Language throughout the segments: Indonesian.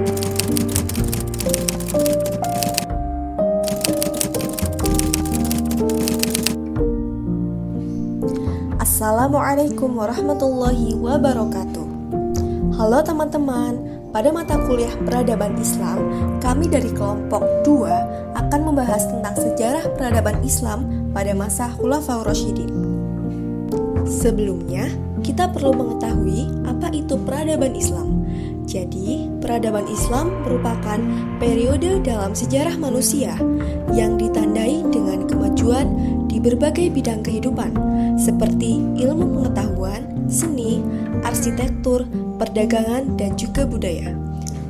Assalamualaikum warahmatullahi wabarakatuh. Halo teman-teman, pada mata kuliah Peradaban Islam, kami dari kelompok 2 akan membahas tentang sejarah peradaban Islam pada masa Khulafaur Rasyidin. Sebelumnya, kita perlu mengetahui apa itu peradaban Islam. Jadi, peradaban Islam merupakan periode dalam sejarah manusia yang ditandai dengan kemajuan di berbagai bidang kehidupan, seperti ilmu pengetahuan, seni, arsitektur, perdagangan, dan juga budaya.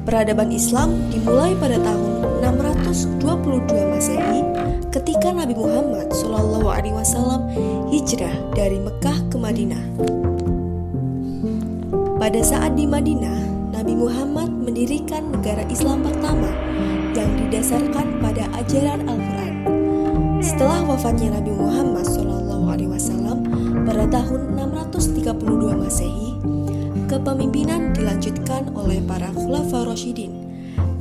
Peradaban Islam dimulai pada tahun 622 Masehi ketika Nabi Muhammad SAW hijrah dari Mekah ke Madinah. Pada saat di Madinah, Nabi Muhammad mendirikan negara Islam pertama yang didasarkan pada ajaran Al-Quran. Setelah wafatnya Nabi Muhammad SAW pada tahun 632 Masehi, kepemimpinan dilanjutkan oleh para Khulafaur Rasyidin,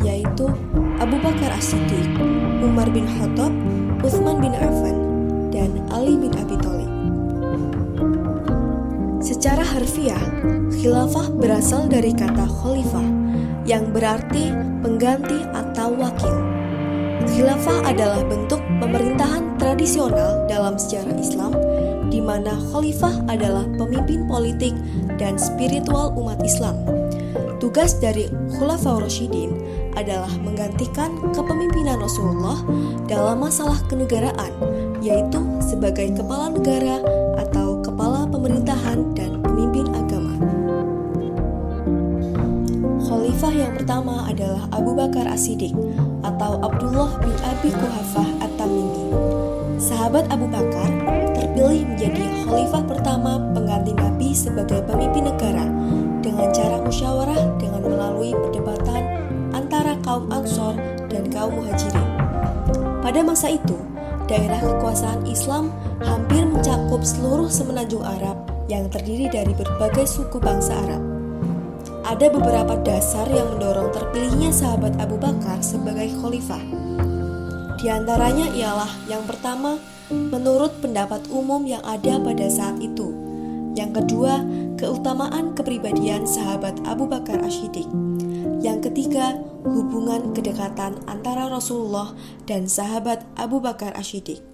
yaitu Abu Bakar As-Siddiq, Umar bin Khattab, Utsman bin Affan, dan Ali bin Abi Thalib. Secara harfiah, khilafah berasal dari kata khalifah, yang berarti pengganti atau wakil. Khilafah adalah bentuk pemerintahan tradisional dalam sejarah Islam, di mana khalifah adalah pemimpin politik dan spiritual umat Islam. Tugas dari Khulafaur Rasyidin adalah menggantikan kepemimpinan Rasulullah dalam masalah kenegaraan, yaitu sebagai kepala negara atau kepala pemerintahan dan pemimpin agama. Khalifah yang pertama adalah Abu Bakar As-Siddiq atau Abdullah bin Abi Quhafah At-Tamimi. Sahabat Abu Bakar terpilih menjadi khalifah pertama pengganti Nabi sebagai pemimpin negara dengan cara musyawarah dengan melalui perdebatan antara kaum Ansor dan kaum Muhajirin. Pada masa itu, daerah kekuasaan Islam hampir mencakup seluruh semenanjung Arab yang terdiri dari berbagai suku bangsa Arab. Ada beberapa dasar yang mendorong terpilihnya sahabat Abu Bakar sebagai khalifah. Di antaranya ialah yang pertama, menurut pendapat umum yang ada pada saat itu. Yang kedua, keutamaan kepribadian sahabat Abu Bakar As-Siddiq. Yang ketiga, hubungan kedekatan antara Rasulullah dan sahabat Abu Bakar As-Siddiq.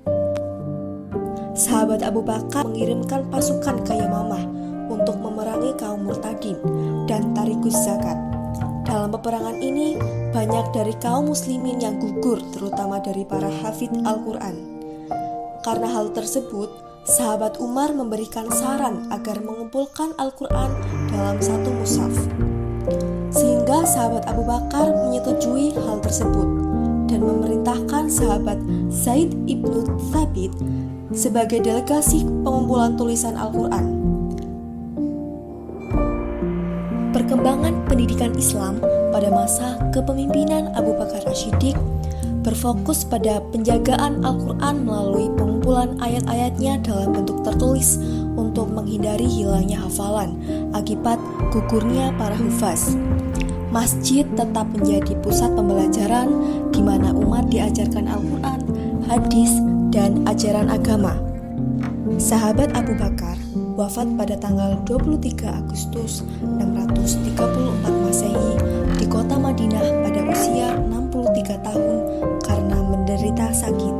Sahabat Abu Bakar mengirimkan pasukan ke Yamamah untuk memerangi kaum murtadin dan tarikus zakat. Dalam peperangan ini, banyak dari kaum muslimin yang gugur, terutama dari para hafidz Al-Quran. Karena hal tersebut, sahabat Umar memberikan saran agar mengumpulkan Al-Quran dalam satu mushaf. Sehingga sahabat Abu Bakar menyetujui hal tersebut dan memerintahkan sahabat Zaid ibnu Thabit sebagai delegasi pengumpulan tulisan Al-Quran. Perkembangan pendidikan Islam pada masa kepemimpinan Abu Bakar As-Siddiq berfokus pada penjagaan Al-Quran melalui pengumpulan ayat-ayatnya dalam bentuk tertulis untuk menghindari hilangnya hafalan akibat gugurnya para hufaz. Masjid tetap menjadi pusat pembelajaran di mana umat diajarkan Al-Quran, hadis, dan ajaran agama. Sahabat Abu Bakar wafat pada tanggal 23 Agustus 634 Masehi di kota Madinah pada usia 63 tahun karena menderita sakit.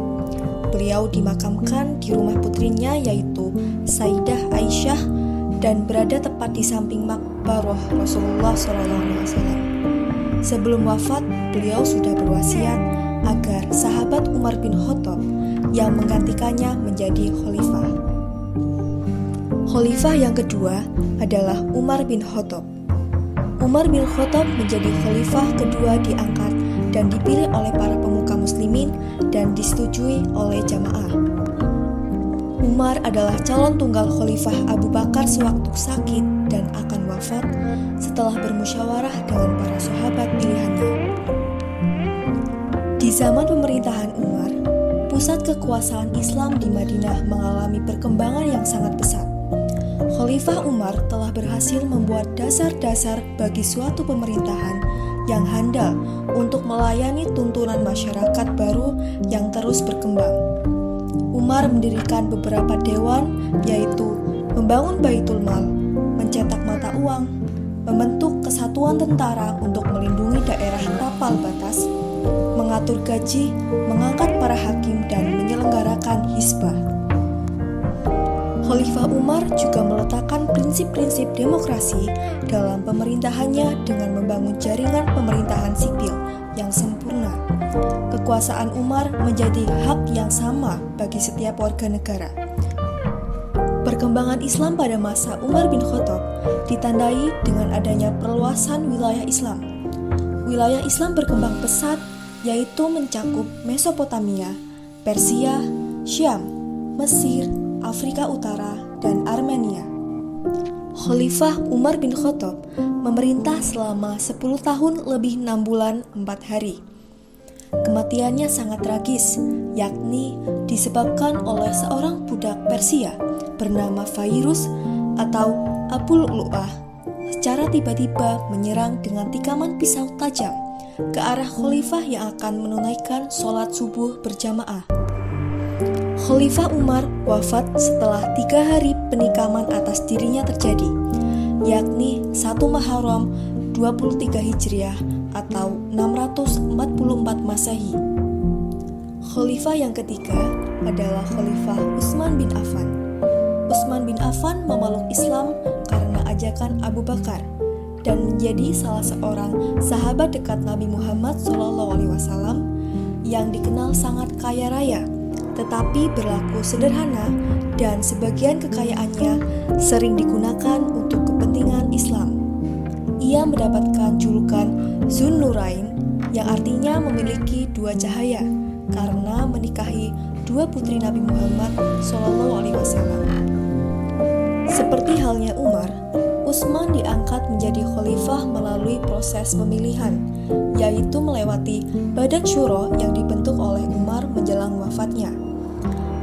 Beliau dimakamkan di rumah putrinya yaitu Sayyidah Aisyah dan berada tepat di samping makbarah Rasulullah SAW. Sebelum wafat, beliau sudah berwasiat agar sahabat Umar bin Khattab yang menggantikannya menjadi khalifah. Khalifah yang kedua adalah Umar bin Khattab. Umar bin Khattab menjadi khalifah kedua diangkat dan dipilih oleh para pemuka muslimin dan disetujui oleh jamaah. Umar adalah calon tunggal khalifah Abu Bakar sewaktu sakit dan akan wafat setelah bermusyawarah dengan para sahabat pilihannya. Di zaman pemerintahan Umar, pusat kekuasaan Islam di Madinah mengalami perkembangan yang sangat pesat. Khalifah Umar telah berhasil membuat dasar-dasar bagi suatu pemerintahan yang handal untuk melayani tuntunan masyarakat baru yang terus berkembang. Umar mendirikan beberapa dewan, yaitu membangun Baitul Mal, mencetak mata uang, membentuk kesatuan tentara untuk melindungi daerah tapal batas, mengatur gaji, mengangkat para hakim, dan menyelenggarakan hisbah. Khalifah Umar juga meletakkan prinsip-prinsip demokrasi dalam pemerintahannya dengan membangun jaringan pemerintahan sipil yang sempurna. Kekuasaan Umar menjadi hak yang sama bagi setiap warga negara. Perkembangan Islam pada masa Umar bin Khattab ditandai dengan adanya perluasan wilayah Islam. Wilayah Islam berkembang pesat, yaitu mencakup Mesopotamia, Persia, Syam, Mesir, Afrika Utara, dan Armenia. Khalifah Umar bin Khattab memerintah selama 10 tahun lebih 6 bulan 4 hari. Kematiannya sangat tragis, yakni disebabkan oleh seorang budak Persia bernama Fairuz atau Abu Lu'lu'ah secara tiba-tiba menyerang dengan tikaman pisau tajam ke arah khalifah yang akan menunaikan sholat subuh berjamaah. Khalifah Umar wafat setelah 3 hari penikaman atas dirinya terjadi, yakni 1 Muharram 23 Hijriah atau 644 Masehi. Khalifah yang ketiga adalah Khalifah Utsman bin Affan. Utsman bin Affan memeluk Islam karena ajakan Abu Bakar dan menjadi salah seorang sahabat dekat Nabi Muhammad SAW yang dikenal sangat kaya raya, tetapi berlaku sederhana dan sebagian kekayaannya sering digunakan untuk kepentingan Islam. Ia mendapatkan julukan Zunnurain yang artinya memiliki 2 cahaya karena menikahi 2 putri Nabi Muhammad SAW. Seperti halnya Umar, Utsman diangkat menjadi khalifah melalui proses pemilihan, yaitu melewati Badan Syuro yang dibentuk oleh Umar menjelang wafatnya.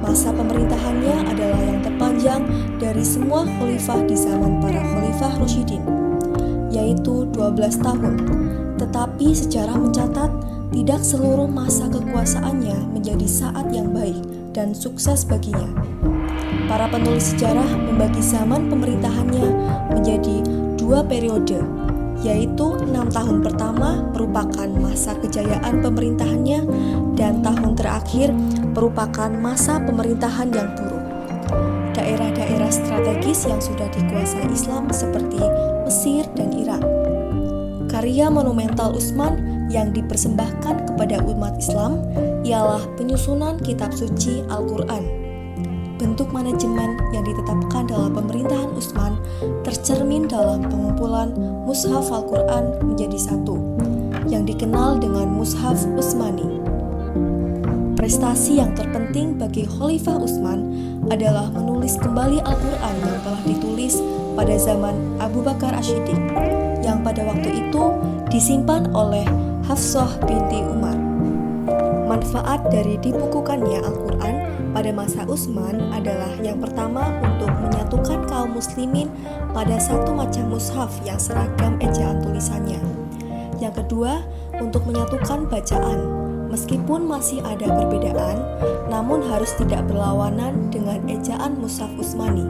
Masa pemerintahannya adalah yang terpanjang dari semua khalifah di zaman para khalifah Rasyidin, yaitu 12 tahun. Tetapi sejarah mencatat tidak seluruh masa kekuasaannya menjadi saat yang baik dan sukses baginya. Para penulis sejarah membagi zaman pemerintahannya menjadi 2 periode, yaitu 6 tahun pertama merupakan masa kejayaan pemerintahannya dan tahun terakhir merupakan masa pemerintahan yang buruk. Daerah-daerah strategis yang sudah dikuasai Islam seperti Mesir dan Irak. Karya monumental Utsman yang dipersembahkan kepada umat Islam ialah penyusunan kitab suci Al-Quran. Bentuk manajemen yang ditetapkan dalam pemerintahan Utsman tercermin dalam pengumpulan Mushaf Al-Quran menjadi satu, yang dikenal dengan Mushaf Utsmani. Prestasi yang terpenting bagi Khalifah Utsman adalah menulis kembali Al-Quran yang telah ditulis pada zaman Abu Bakar As-Siddiq, yang pada waktu itu disimpan oleh Hafsah binti Umar. Manfaat dari dibukukannya Al-Quran pada masa Utsman adalah yang pertama untuk menyatukan kaum muslimin pada satu macam mushaf yang seragam ejaan tulisannya. Yang kedua, untuk menyatukan bacaan, meskipun masih ada perbedaan, namun harus tidak berlawanan dengan ejaan mushaf Utsmani.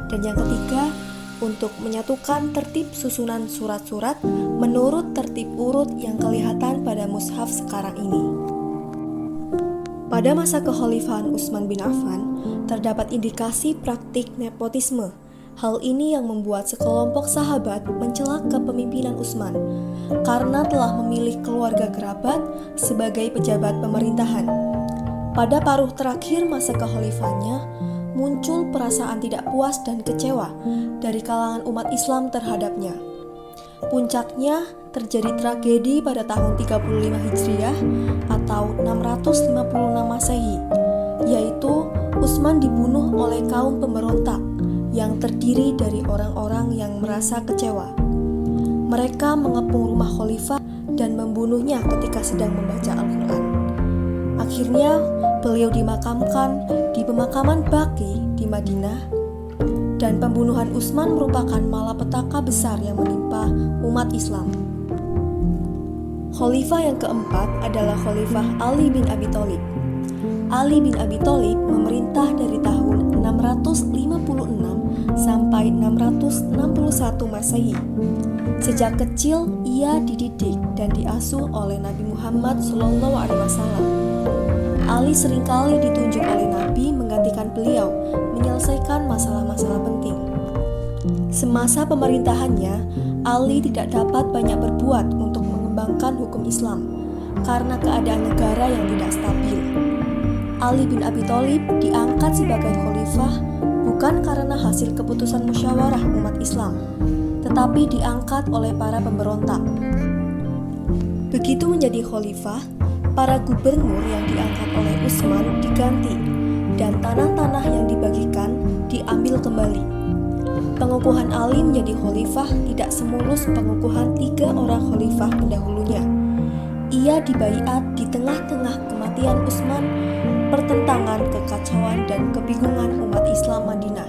Dan yang ketiga, untuk menyatukan tertib susunan surat-surat menurut tertib urut yang kelihatan pada mushaf sekarang ini. Pada masa kekhalifahan Utsman bin Affan, terdapat indikasi praktik nepotisme. Hal ini yang membuat sekelompok sahabat mencela kepemimpinan Utsman karena telah memilih keluarga kerabat sebagai pejabat pemerintahan. Pada paruh terakhir masa kekhalifahannya, muncul perasaan tidak puas dan kecewa dari kalangan umat Islam terhadapnya. Puncaknya terjadi tragedi pada tahun 35 Hijriah atau 656 Masehi, yaitu Utsman dibunuh oleh kaum pemberontak yang terdiri dari orang-orang yang merasa kecewa. Mereka mengepung rumah khalifah dan membunuhnya ketika sedang membaca Al-Quran. Akhirnya beliau dimakamkan di pemakaman Baqi di Madinah, dan pembunuhan Utsman merupakan malapetaka besar yang menimpa umat Islam. Khalifah yang keempat adalah Khalifah Ali bin Abi Thalib. Ali bin Abi Thalib memerintah dari tahun 656 sampai 661 Masehi. Sejak kecil ia dididik dan diasuh oleh Nabi Muhammad SAW. Ali seringkali ditunjuk oleh Nabi menggantikan beliau menyelesaikan masalah-masalah penting. Semasa pemerintahannya, Ali tidak dapat banyak berbuat untuk mengembangkan hukum Islam karena keadaan negara yang tidak stabil. Ali bin Abi Thalib diangkat sebagai khalifah bukan karena hasil keputusan musyawarah umat Islam, tetapi diangkat oleh para pemberontak. Begitu menjadi khalifah, para gubernur yang diangkat oleh Utsman diganti dan tanah-tanah yang dibagikan diambil kembali. Pengukuhan Ali menjadi khalifah tidak semulus pengukuhan 3 orang khalifah pendahulunya. Ia dibaiat di tengah-tengah kematian Utsman, pertentangan, kekacauan, dan kebingungan umat Islam Madinah.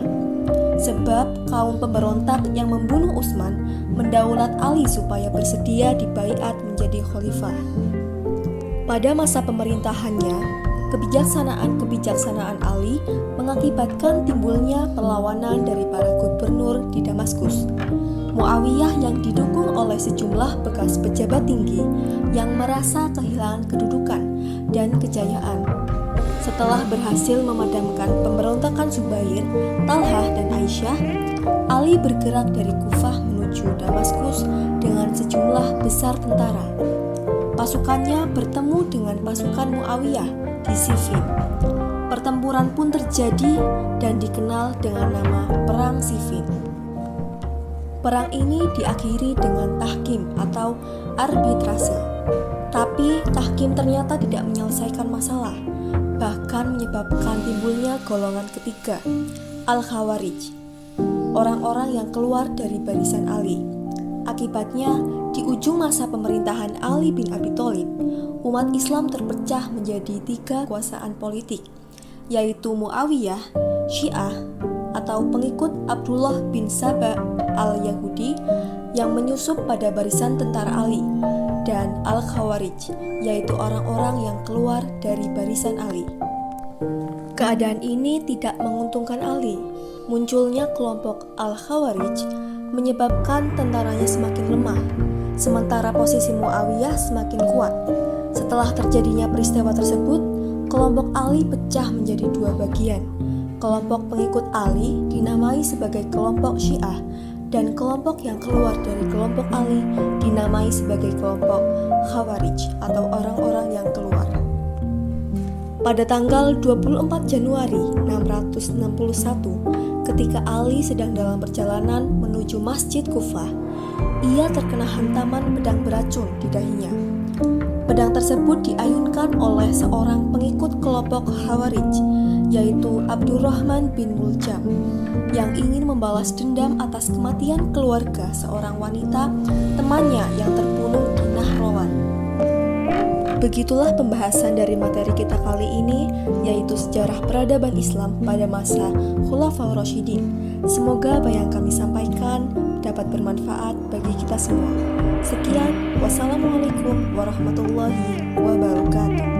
Sebab kaum pemberontak yang membunuh Utsman mendaulat Ali supaya bersedia dibaiat menjadi khalifah. Pada masa pemerintahannya, kebijaksanaan Ali mengakibatkan timbulnya perlawanan dari para gubernur di Damaskus. Muawiyah yang didukung oleh sejumlah bekas pejabat tinggi yang merasa kehilangan kedudukan dan kejayaan. Setelah berhasil memadamkan pemberontakan Zubair, Talhah, dan Aisyah, Ali bergerak dari Kufah menuju Damaskus dengan sejumlah besar tentara. Pasukannya bertemu dengan pasukan Muawiyah di Siffin. Pertempuran pun terjadi dan dikenal dengan nama Perang Siffin. Perang ini diakhiri dengan tahkim atau arbitrase. Tapi tahkim ternyata tidak menyelesaikan masalah, bahkan menyebabkan timbulnya golongan ketiga, Al-Khawarij, orang-orang yang keluar dari barisan Ali. Akibatnya, di ujung masa pemerintahan Ali bin Abi Thalib, umat Islam terpecah menjadi 3 kekuasaan politik, yaitu Muawiyah, Syiah, atau pengikut Abdullah bin Saba al-Yahudi yang menyusup pada barisan tentara Ali, dan Al-Khawarij, yaitu orang-orang yang keluar dari barisan Ali. Keadaan ini tidak menguntungkan Ali. Munculnya kelompok Al-Khawarij menyebabkan tentaranya semakin lemah, sementara posisi Muawiyah semakin kuat. Setelah terjadinya peristiwa tersebut, kelompok Ali pecah menjadi 2 bagian. Kelompok pengikut Ali dinamai sebagai kelompok Syiah, dan kelompok yang keluar dari kelompok Ali dinamai sebagai kelompok Khawarij atau orang-orang yang keluar. Pada tanggal 24 Januari 661, ketika Ali sedang dalam perjalanan menuju Masjid Kufah, ia terkena hantaman pedang beracun di dahinya. Pedang tersebut diayunkan oleh seorang pengikut kelompok Khawarij, yaitu Abdurrahman bin Muljam, yang ingin membalas dendam atas kematian keluarga seorang wanita temannya yang terbunuh di Nahrawan. Begitulah pembahasan dari materi kita kali ini, yaitu sejarah peradaban Islam pada masa Khulafaur Rasyidin. Semoga apa yang kami sampaikan dapat bermanfaat bagi kita semua. Sekian, wassalamualaikum warahmatullahi wabarakatuh.